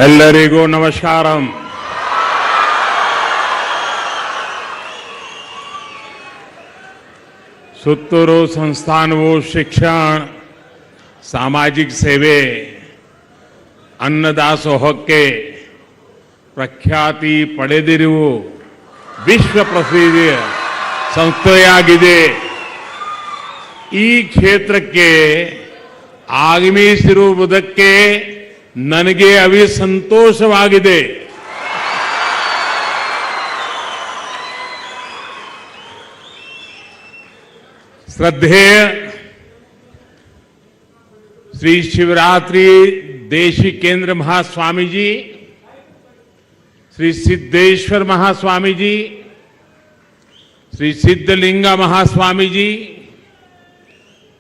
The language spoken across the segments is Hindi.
ಎಲ್ಲರಿಗೂ ನಮಸ್ಕಾರಂ. ಸುತ್ತೂರು ಸಂಸ್ಥಾನವು ಶಿಕ್ಷಣ, ಸಾಮಾಜಿಕ ಸೇವೆ, ಅನ್ನದಾಸೋಹಕ್ಕೆ ಪ್ರಖ್ಯಾತಿ ಪಡೆದಿರುವ ವಿಶ್ವ ಪ್ರಸಿದ್ಧ ಸಂಸ್ಥೆಯಾಗಿದೆ. ಈ ಕ್ಷೇತ್ರಕ್ಕೆ ಆಗಮಿಸಿರುವುದಕ್ಕೆ ನನಗೆ ಸಂತೋಷವಾಗಿದೆ. श्रद्धेय श्री शिवरात्रि देशी केंद्र महास्वामी जी, श्री सिद्धेश्वर महास्वामी जी, श्री सिद्धलिंगा महास्वामी जी,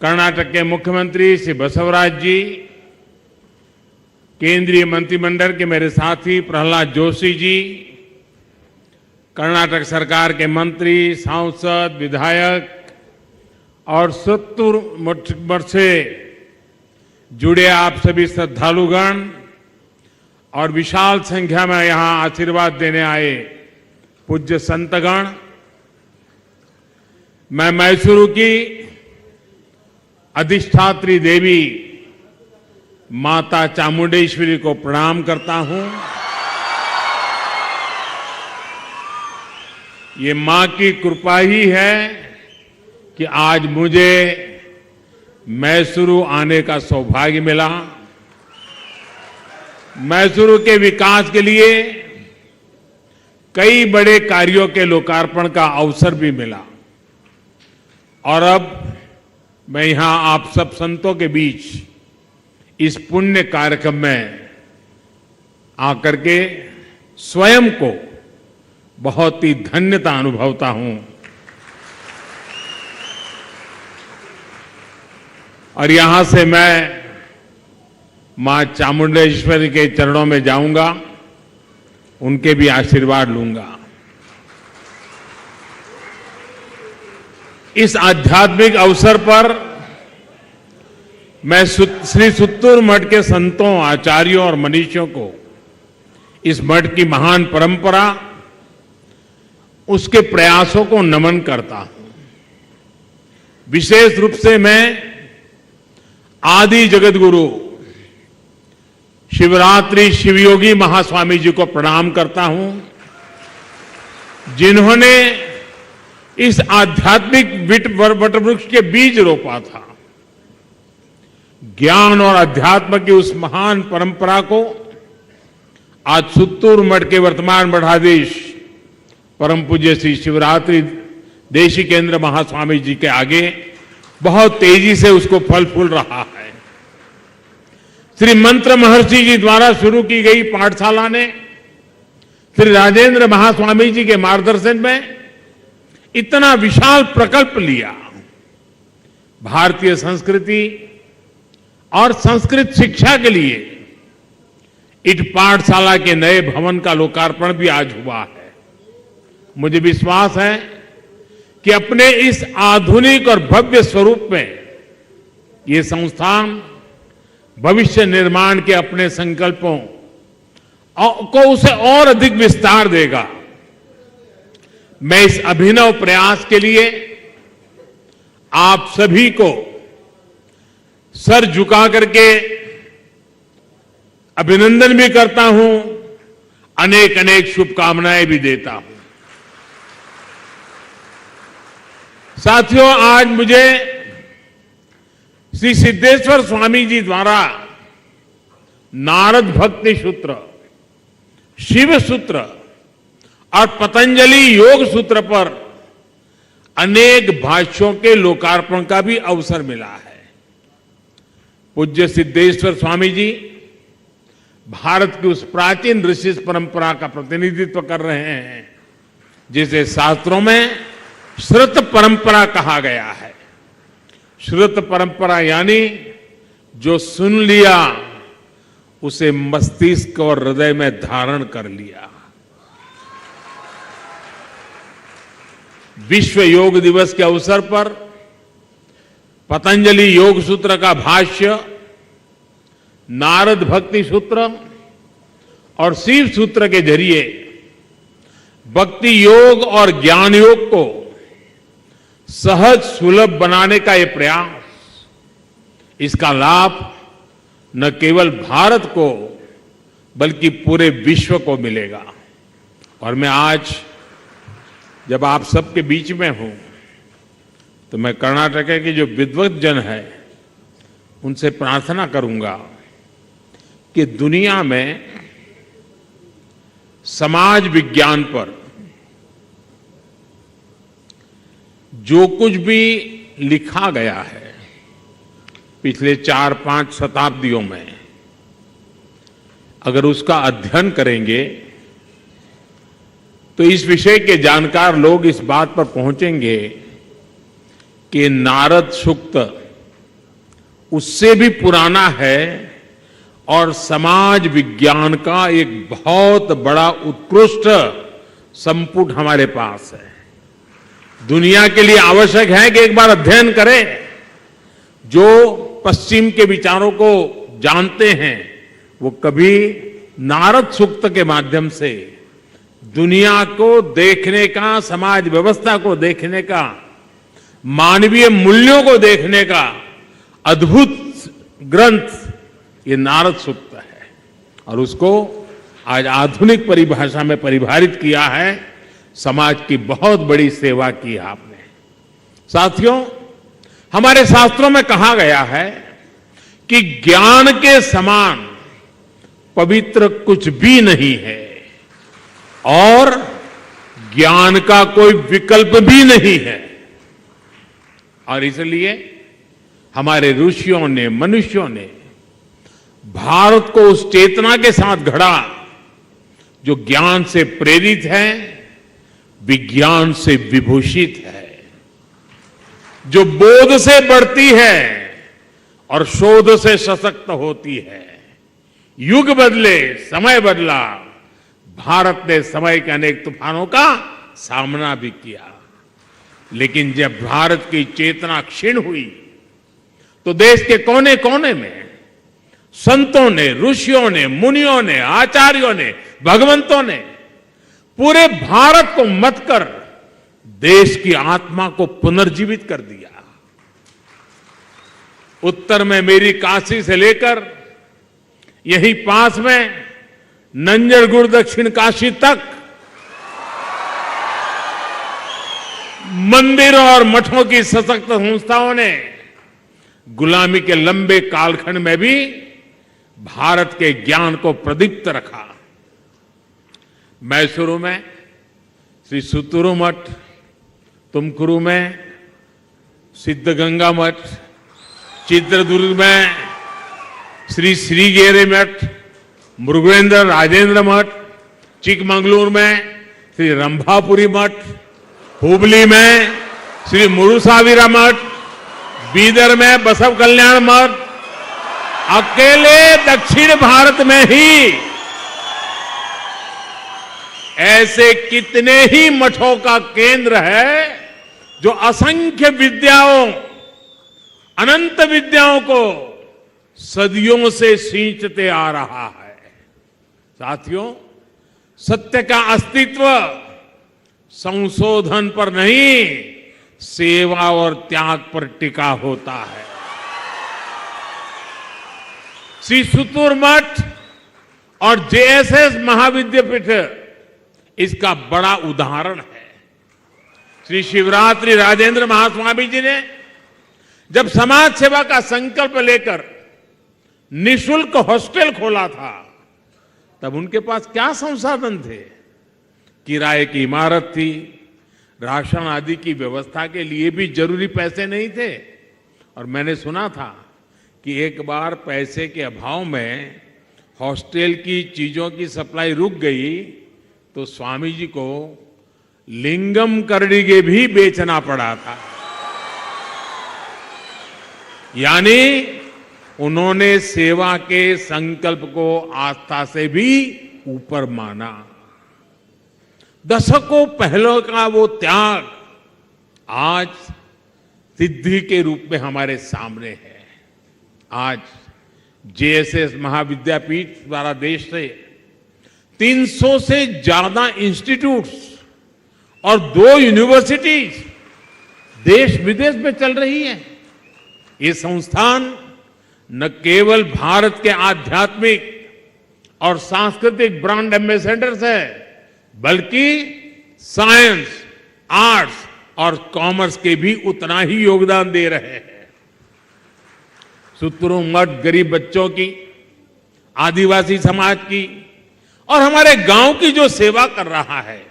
कर्नाटक के मुख्यमंत्री श्री बसवराज जी, केंद्रीय मंत्रिमंडल के मेरे साथी प्रहलाद जोशी जी, कर्नाटक सरकार के मंत्री, सांसद, विधायक और सत्तूर मठ से जुड़े आप सभी श्रद्धालुगण और विशाल संख्या में यहां आशीर्वाद देने आए पूज्य संतगण, मैं मैसूरू की अधिष्ठात्री देवी माता चामुंडेश्वरी को प्रणाम करता हूं. ये मां की कृपा ही है कि आज मुझे मैसूरू आने का सौभाग्य मिला. मैसूरू के विकास के लिए कई बड़े कार्यों के लोकार्पण का अवसर भी मिला और अब मैं यहां आप सब संतों के बीच इस पुण्य कार्यक्रम में आकर के स्वयं को बहुत ही धन्यता अनुभवता हूं. और यहां से मैं मां चामुंडेश्वरी के चरणों में जाऊंगा, उनके भी आशीर्वाद लूंगा. इस आध्यात्मिक अवसर पर मैं श्री सुत्तूर मठ के संतों, आचार्यों और मनीषियों को इस मठ की महान परंपरा, उसके प्रयासों को नमन करता हूं. विशेष रूप से मैं आदि जगत गुरु शिवरात्रि शिवयोगी महास्वामी जी को प्रणाम करता हूं, जिन्होंने इस आध्यात्मिक वटवृक्ष के बीज रोपा था. ज्ञान और अध्यात्म की उस महान परंपरा को आज सुत्तूर मठ के वर्तमान मठाधीश परम पूज्य श्री शिवरात्रि देशी केंद्र महास्वामी जी के आगे बहुत तेजी से उसको फल फूल रहा है. श्री मंत्र महर्षि जी द्वारा शुरू की गई पाठशाला ने श्री राजेंद्र महास्वामी जी के मार्गदर्शन में इतना विशाल प्रकल्प लिया. भारतीय संस्कृति और संस्कृत शिक्षा के लिए इस पाठशाला के नए भवन का लोकार्पण भी आज हुआ है. मुझे विश्वास है कि अपने इस आधुनिक और भव्य स्वरूप में ये संस्थान भविष्य निर्माण के अपने संकल्पों को उसे और अधिक विस्तार देगा. मैं इस अभिनव प्रयास के लिए आप सभी को सर झुका करके अभिनंदन भी करता हूं, अनेक अनेक शुभकामनाएं भी देता हूं. साथियों, आज मुझे श्री सिद्धेश्वर स्वामी जी द्वारा नारद भक्ति सूत्र, शिव सूत्र और पतंजलि योग सूत्र पर अनेक भाष्यों के लोकार्पण का भी अवसर मिला है. पूज्य सिद्धेश्वर स्वामी जी भारत की उस प्राचीन ऋषि परंपरा का प्रतिनिधित्व कर रहे हैं जिसे शास्त्रों में श्रुत परंपरा कहा गया है. श्रुत परंपरा यानी जो सुन लिया उसे मस्तिष्क और हृदय में धारण कर लिया. विश्व योग दिवस के अवसर पर पतंजलि योग सूत्र का भाष्य, नारद भक्ति सूत्र और शिव सूत्र के जरिए भक्ति योग और ज्ञान योग को सहज सुलभ बनाने का यह प्रयास, इसका लाभ न केवल भारत को बल्कि पूरे विश्व को मिलेगा। और मैं आज जब आप सबके बीच में हूं तो मैं कर्नाटक के जो विद्वत जन है उनसे प्रार्थना करूंगा कि दुनिया में समाज विज्ञान पर जो कुछ भी लिखा गया है पिछले 4-5 शताब्दियों में, अगर उसका अध्ययन करेंगे तो इस विषय के जानकार लोग इस बात पर पहुंचेंगे कि नारद सूक्त उससे भी पुराना है और समाज विज्ञान का एक बहुत बड़ा उत्कृष्ट संपुट हमारे पास है। दुनिया के लिए आवश्यक है कि एक बार अध्ययन करें। जो पश्चिम के विचारों को जानते हैं वो कभी नारद सूक्त के माध्यम से दुनिया को देखने का, समाज व्यवस्था को देखने का, मानवीय मूल्यों को देखने का अद्भुत ग्रंथ ये नारद सूक्त है और उसको आज आधुनिक परिभाषा में परिभाषित किया है। समाज की बहुत बड़ी सेवा की है आपने। साथियों, हमारे शास्त्रों में कहा गया है कि ज्ञान के समान पवित्र कुछ भी नहीं है और ज्ञान का कोई विकल्प भी नहीं है। और इसलिए हमारे ऋषियों ने, मनुष्यों ने भारत को उस चेतना के साथ गढ़ा जो ज्ञान से प्रेरित है, विज्ञान से विभूषित है, जो बोध से बढ़ती है और शोध से सशक्त होती है। युग बदले, समय बदला, भारत ने समय के अनेक तूफानों का सामना भी किया, लेकिन जब भारत की चेतना क्षीण हुई तो देश के कोने कोने में संतों ने, ऋषियों ने, मुनियों ने, आचार्यों ने, भगवंतों ने पूरे भारत को मत कर देश की आत्मा को पुनर्जीवित कर दिया। उत्तर में मेरी काशी से लेकर यहीं पास में नंजरगुड़ दक्षिण काशी तक मंदिरों और मठों की सशक्त संस्थाओं ने गुलामी के लंबे कालखंड में भी भारत के ज्ञान को प्रदीप्त रखा। मैसूरू में श्री सुतुरु मठ, तुमकुरु में सिद्धगंगा मठ, चित्रदुर्ग में श्री श्रीगेरी मठ, मुरुगेंद्र राजेंद्र मठ, चिकमंगलुरु में श्री रंभापुरी मठ, हुबली में श्री मुरुसाविरा मठ, बीदर में बसव कल्याण मठ, अकेले दक्षिण भारत में ही ऐसे कितने ही मठों का केंद्र है जो असंख्य विद्याओं, अनंत विद्याओं को सदियों से सींचते आ रहा है। साथियों, सत्य का अस्तित्व संशोधन पर नहीं, सेवा और त्याग पर टिका होता है। श्री सुतुर मठ और जेएसएस महाविद्यापीठ इसका बड़ा उदाहरण है। श्री शिवरात्रि राजेंद्र महास्वामी जी ने जब समाज सेवा का संकल्प लेकर निशुल्क हॉस्टल खोला था तब उनके पास क्या संसाधन थे? किराए की इमारत थी, राशन आदि की व्यवस्था के लिए भी जरूरी पैसे नहीं थे। और मैंने सुना था कि एक बार पैसे के अभाव में हॉस्टल की चीजों की सप्लाई रुक गई तो स्वामी जी को लिंगम करडिगे भी बेचना पड़ा था। यानी उन्होंने सेवा के संकल्प को आस्था से भी ऊपर माना। दशकों पहले का वो त्याग आज सिद्धि के रूप में हमारे सामने है। आज जेएसएस महाविद्यापीठ द्वारा देश से 300 से ज्यादा इंस्टीट्यूट्स और 2 यूनिवर्सिटीज देश विदेश में चल रही है। ये संस्थान न केवल भारत के आध्यात्मिक और सांस्कृतिक ब्रांड एम्बेसडर्स है, बल्कि साइंस, आर्ट्स और कॉमर्स के भी उतना ही योगदान दे रहे हैं। सुत्तरू मठ गरीब बच्चों की, आदिवासी समाज की और हमारे गांव की जो सेवा कर रहा है,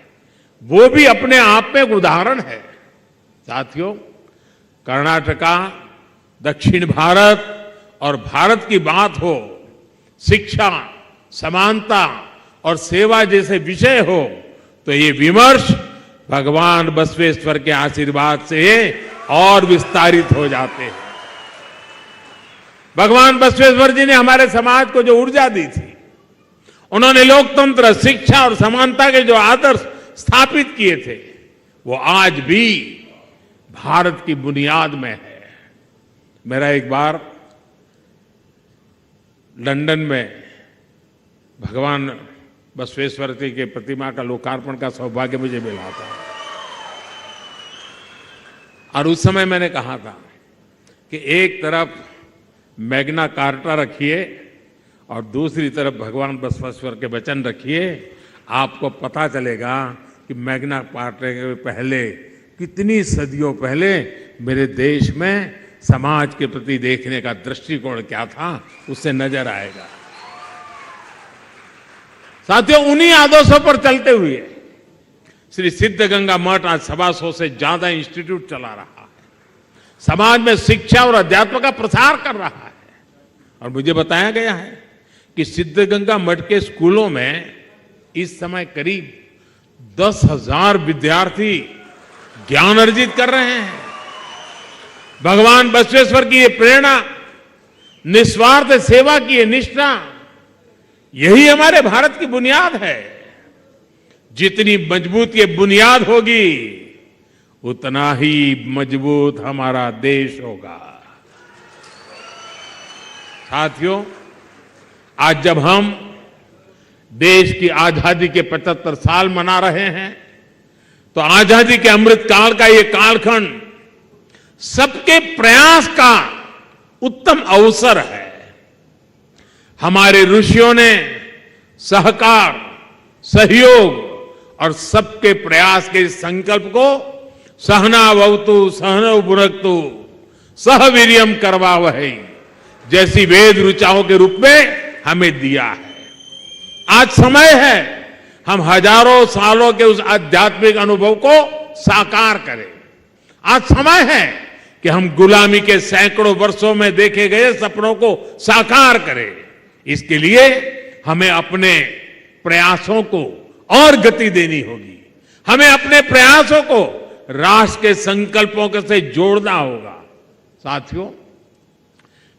वो भी अपने आप में एक उदाहरण है। साथियों, कर्नाटका, दक्षिण भारत और भारत की बात हो, शिक्षा, समानता और सेवा जैसे विषय हो, तो ये विमर्श भगवान बसवेश्वर के आशीर्वाद से और विस्तारित हो जाते हैं। भगवान बसवेश्वर जी ने हमारे समाज को जो ऊर्जा दी थी, उन्होंने लोकतंत्र, शिक्षा और समानता के जो आदर्श स्थापित किए थे, वो आज भी भारत की बुनियाद में है। मेरा एक बार लंदन में भगवान बसवेश्वर जी के प्रतिमा का लोकार्पण का सौभाग्य मुझे मिला था, और उस समय मैंने कहा था कि एक तरफ मैग्ना कार्टा रखिए और दूसरी तरफ भगवान बसवेश्वर के वचन रखिए, आपको पता चलेगा कि मैग्ना कार्टा के पहले, कितनी सदियों पहले मेरे देश में समाज के प्रति देखने का दृष्टिकोण क्या था, उससे नजर आएगा। साथियों, उन्हीं आदर्शों पर चलते हुए श्री सिद्धगंगा मठ आज 125 से ज्यादा इंस्टीट्यूट चला रहा है, समाज में शिक्षा और अध्यात्म का प्रसार कर रहा है। और मुझे बताया गया है कि सिद्धगंगा मठ के स्कूलों में इस समय करीब 10,000 विद्यार्थी ज्ञान अर्जित कर रहे हैं। भगवान बसवेश्वर की ये प्रेरणा, निस्वार्थ सेवा की ये निष्ठा, यही हमारे भारत की बुनियाद है। जितनी मजबूत ये बुनियाद होगी, उतना ही मजबूत हमारा देश होगा। साथियों, आज जब हम देश की आजादी के 75 साल मना रहे हैं, तो आजादी के अमृत काल का ये कालखंड सबके प्रयास का उत्तम अवसर है। हमारे ऋषियों ने सहकार, सहयोग और सबके प्रयास के इस संकल्प को सहनावतु सहनौ भुनक्तु सह वीर्यम करवावहै जैसी वेद ऋचाओं के रूप में हमें दिया है। आज समय है हम हजारों सालों के उस आध्यात्मिक अनुभव को साकार करें। आज समय है कि हम गुलामी के सैकड़ों वर्षों में देखे गए सपनों को साकार करें। इसके लिए हमें अपने प्रयासों को और गति देनी होगी। हमें अपने प्रयासों को राष्ट्र के संकल्पों के से जोड़ना होगा। साथियों,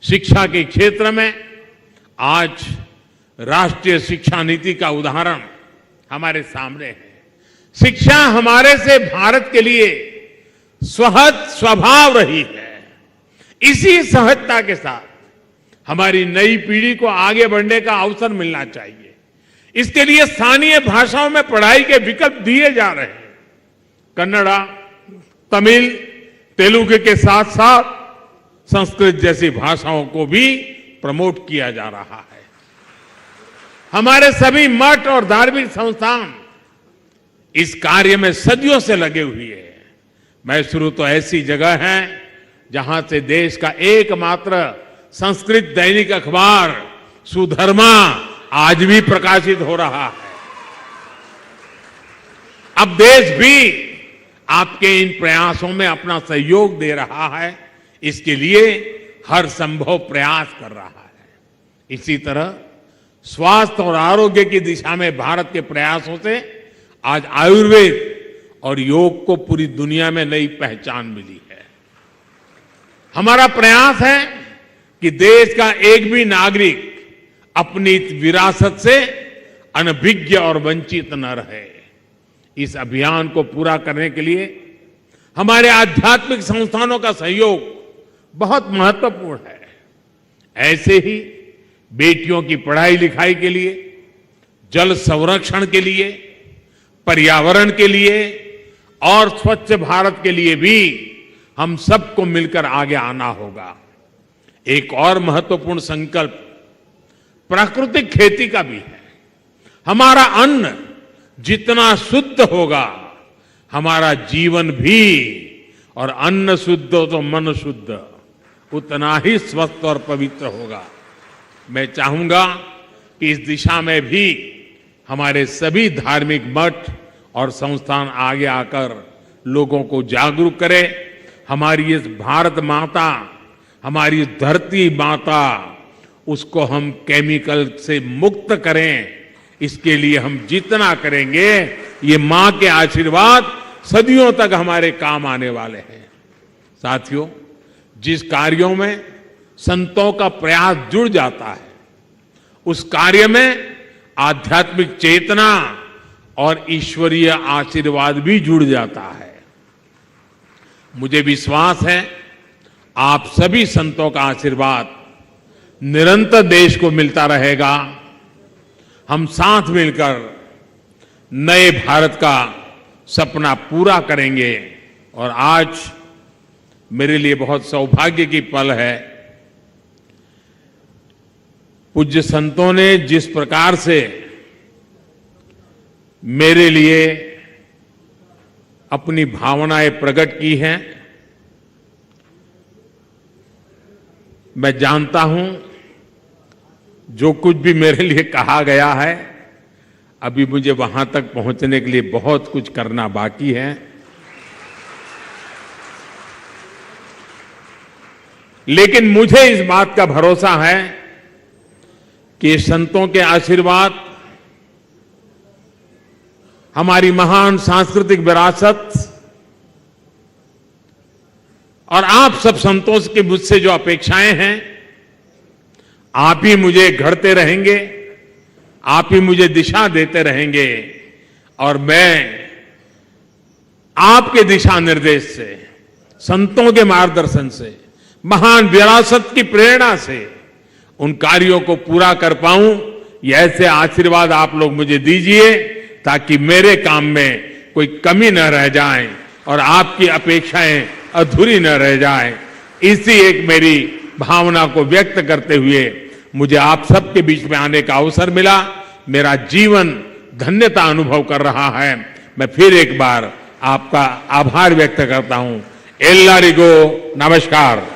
शिक्षा के क्षेत्र में आज राष्ट्रीय शिक्षा नीति का उदाहरण हमारे सामने है। शिक्षा हमारे से भारत के लिए सहज स्वभाव रही है। इसी सहजता के साथ हमारी नई पीढ़ी को आगे बढ़ने का अवसर मिलना चाहिए। इसके लिए स्थानीय भाषाओं में पढ़ाई के विकल्प दिए जा रहे हैं। कन्नड़ा, तमिल, तेलुगु के साथ साथ संस्कृत जैसी भाषाओं को भी प्रमोट किया जा रहा है। हमारे सभी मठ और धार्मिक संस्थान इस कार्य में सदियों से लगे हुए हैं। मैसूरू तो ऐसी जगह है जहां से देश का एकमात्र संस्कृत दैनिक अखबार सुधर्मा आज भी प्रकाशित हो रहा है। अब देश भी आपके इन प्रयासों में अपना सहयोग दे रहा है, इसके लिए हर संभव प्रयास कर रहा है। इसी तरह स्वास्थ्य और आरोग्य की दिशा में भारत के प्रयासों से आज आयुर्वेद और योग को पूरी दुनिया में नई पहचान मिली है। हमारा प्रयास है कि देश का एक भी नागरिक अपनी विरासत से अनभिज्ञ और वंचित न रहे। इस अभियान को पूरा करने के लिए हमारे आध्यात्मिक संस्थानों का सहयोग बहुत महत्वपूर्ण है। ऐसे ही बेटियों की पढ़ाई लिखाई के लिए जल संरक्षण के लिए, पर्यावरण के लिए और स्वच्छ भारत के लिए भी हम सबको मिलकर आगे आना होगा। एक और महत्वपूर्ण संकल्प प्राकृतिक खेती का भी है। हमारा अन्न जितना शुद्ध होगा, हमारा जीवन भी, और अन्न शुद्ध तो मन शुद्ध, उतना ही स्वस्थ और पवित्र होगा। मैं चाहूंगा कि इस दिशा में भी हमारे सभी धार्मिक मठ और संस्थान आगे आकर लोगों को जागरूक करें। हमारी इस भारत माता, हमारी धरती माता, उसको हम केमिकल से मुक्त करें। इसके लिए हम जितना करेंगे, ये मां के आशीर्वाद सदियों तक हमारे काम आने वाले हैं। साथियों, जिस कार्यों में संतों का प्रयास जुड़ जाता है, उस कार्य में आध्यात्मिक चेतना और ईश्वरीय आशीर्वाद भी जुड़ जाता है। मुझे विश्वास है आप सभी संतों का आशीर्वाद निरंतर देश को मिलता रहेगा। हम साथ मिलकर नए भारत का सपना पूरा करेंगे। और आज मेरे लिए बहुत सौभाग्य की पल है, पूज्य संतों ने जिस प्रकार से मेरे लिए अपनी भावनाएं प्रकट की हैं, मैं जानता हूं जो कुछ भी मेरे लिए कहा गया है, अभी मुझे वहां तक पहुंचने के लिए बहुत कुछ करना बाकी है। लेकिन मुझे इस बात का भरोसा है कि संतों के आशीर्वाद, हमारी महान सांस्कृतिक विरासत और आप सब संतों की मुझसे जो अपेक्षाएं हैं, आप ही मुझे घड़ते रहेंगे, आप ही मुझे दिशा देते रहेंगे। और मैं आपके दिशा निर्देश से, संतों के मार्गदर्शन से, महान विरासत की प्रेरणा से उन कार्यों को पूरा कर पाऊं, ये ऐसे आशीर्वाद आप लोग मुझे दीजिए ताकि मेरे काम में कोई कमी न रह जाए और आपकी अपेक्षाएं अधूरी न रह जाए। इसी एक मेरी भावना को व्यक्त करते हुए मुझे आप सबके बीच में आने का अवसर मिला। मेरा जीवन धन्यता अनुभव कर रहा है। मैं फिर एक बार आपका आभार व्यक्त करता हूं। एल्लारिगो नमस्कार।